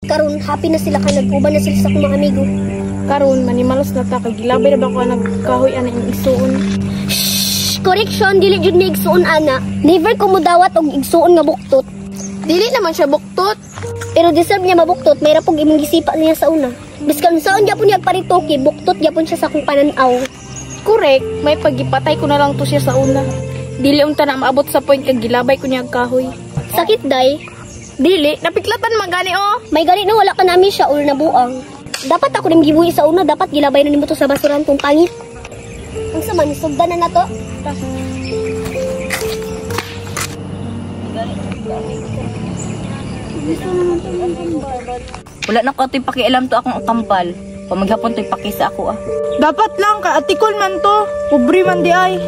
Karon happy na sila kay nag-uban na sila sa akong mga amigo. Karon manimalos na ta kay gilabay na ba ko nagkahoy ana ing igsuon. Shh! Correction, dili jud ni igsuon ana. Never ko mudawat og igsuon nga buktot. Dili naman siya buktot. Pero deserve niya mabuktot, mayra pog imong gisipa niya sa una. Biskan saon gyapon niya paritoki, buktot gyapon siya sa akong pananaw. Correct, may pagipatay ko na lang to siya sa una. Dili unta na maabot sa point kag gilabay ko niya og kahoy. Sakit day. Dili, napiklatan magani oh. May gani na wala ka nami siya or nabuang. Dapat ako ning gibuhi sa una, dapat gilabay na nimo to sa basuran kung pangit. Unsa man sugdan na nato? Wala na ko to'y pakialam to akong kampal. Pamaghapon to'y paki sa ako ah. Dapat lang ka atikol man to. Pobre man di ay.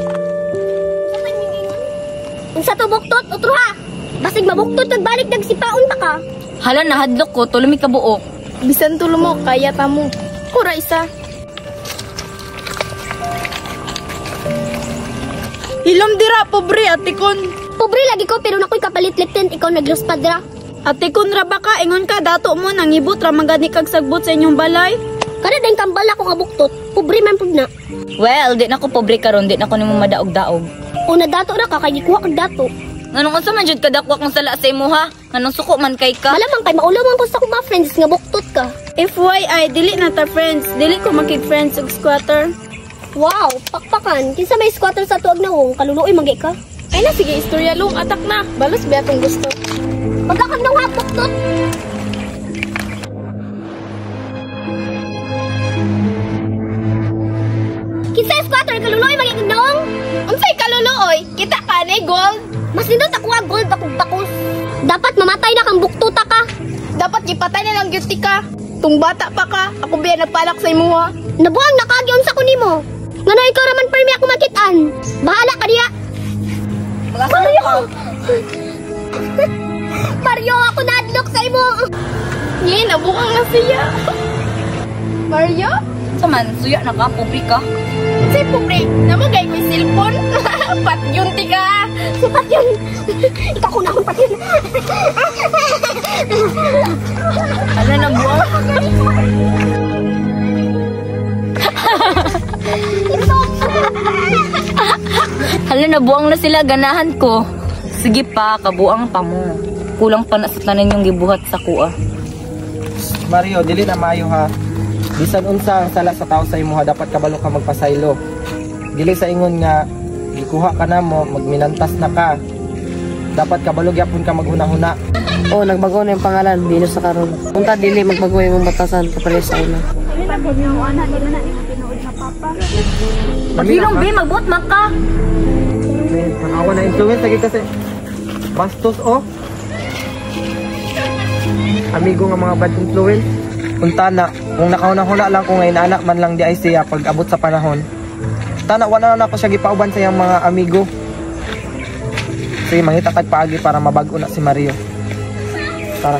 Unsa to buktot? Utro ha. Basig mabuktot nagbalik nagsipaon pa ka. Hala nahadlok ko tulumi ka buok. Bisan tulo mo kaya ta mo. Kura isa. Hilom dira pobre atikon. Pobre lagi ko pero nakoy kapalit-litin ikaw nagluspad ra. Atikon ra ba ka ingon ka dato mo nangibot ra magani kag sagbot sa inyong balay. Kada ding kambal ako nga buktot. Pobre man pud na. Well, di na ko pobre karon, di na ko nimo madaog-daog. Una dato ra ka kay gikuha kag dato. Nganong unsa man jud kadakwa kong sala sa imo ha? Nganong suko man kay ka? Malamang kay maulaw man ko sa akong mga friends nga buktot ka. FYI, dili na ta friends. Dili ko makig-friends og squatter. Wow, pakpakan. Kinsa may squatter sa tuag na wong, kaluloy manggi ka. Ay na, sige, istorya long. Atak na. Balos ba atong gusto? Magkakam nang hapok tot. Kinsa squatter, kaluloy manggi kagdong? Unsay kaluloy? Kita ka ni gold. Mas nindot ako nga gold akong bakos. Dapat mamatay na kang buktuta ka. Dapat gipatay na lang gyud ka. Tung bata pa ka, ako biya nagpalak sa imo ha. Nabuang nakagyon sa kunimo. Ngano ikaw raman permi ako makitaan. Bahala ka diya. Mario! Mario, ako nadlok sa imo. Ye, nabuang na siya. Mario? Saman, suya na ka, pobre ka. Say pobre, namagay ko yung cellphone. Patyunti ka. Si Patyon. Ikaw ko na akong Patyon. Hala na buwang. Hala na buwang na sila, ganahan ko. Sige pa, kabuang pa mo. Kulang pa na sa tanan yung gibuhat sa kuha. Mario, dili na maayo ha. Bisan unsa ang sala sa tao sa imo ha, dapat kabalo ka magpasaylo. Dili sa ingon nga gikuha ka na mo, magminantas na ka. Dapat kabalo gyapon ka maghuna-huna. Oh, nagbago na yung pangalan, Venus sa karon. Punta dili magbago yung batasan kapares sa una. Maghilong, be, magbuot maka. Awa na influence lagi kasi. Bastos oh. Amigo nga mga bad influence. Unta na, kung nakauna-huna lang ko ngayon anak man lang di ay siya pag abot sa panahon. Tana, wala na ako siya gipauban sa iyang mga amigo. Sige, mangita kag paagi para mabago na si Mario. Tara.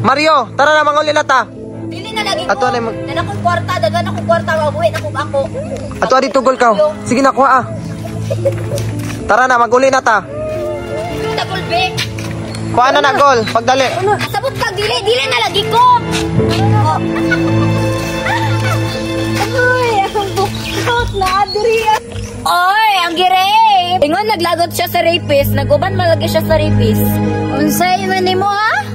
Mario, tara na manguli na ta. Dili na lagi ko. Ato na akong kwarta, dagan akong kwarta, mabuhay na kung ako. Ato adi tugol ka. Sige na, kuha ah. Tara na, maguli na ta. Tagol, be. Kuha na na, gol. Pagdali. Sabot ka, dili na lagi ko. Ay, ang buktot na adri. Oy, ang gire! Ingon naglagot siya sa rapist, naguban malagi siya sa rapist. Unsay man nimo ha?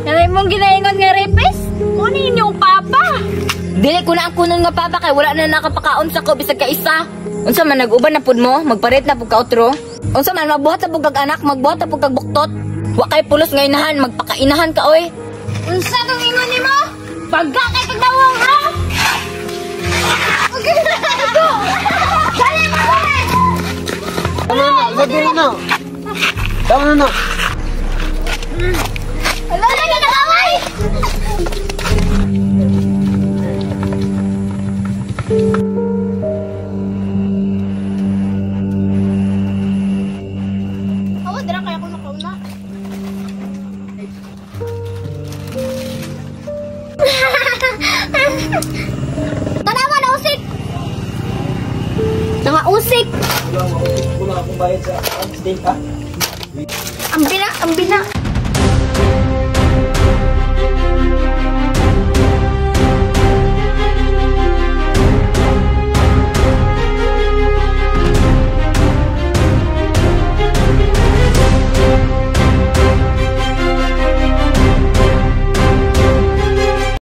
Kanay mong ginaingon nga rapist? Kunin inyong papa. Dili ko na ang kunon nga papa kay wala na nakapakaon sa ko bisag ka isa. Unsa man nag-uban na pud mo, magparit na pud ka outro. Unsa man magbuhat sa pud kag anak, magbuhat sa pud kag buktot. Wa kay pulos nga inahan, magpakainahan ka oy. Unsa tong ingon nimo? Pagka kay kagdawong ha? Okay na go. Dali mo. Lagi na. Tama na. Ala na nagaway. Awa, dira kaya ko nakauna. Tanawa na usik. Nga usik. Wala akong bayad sa steak ah. Ambina.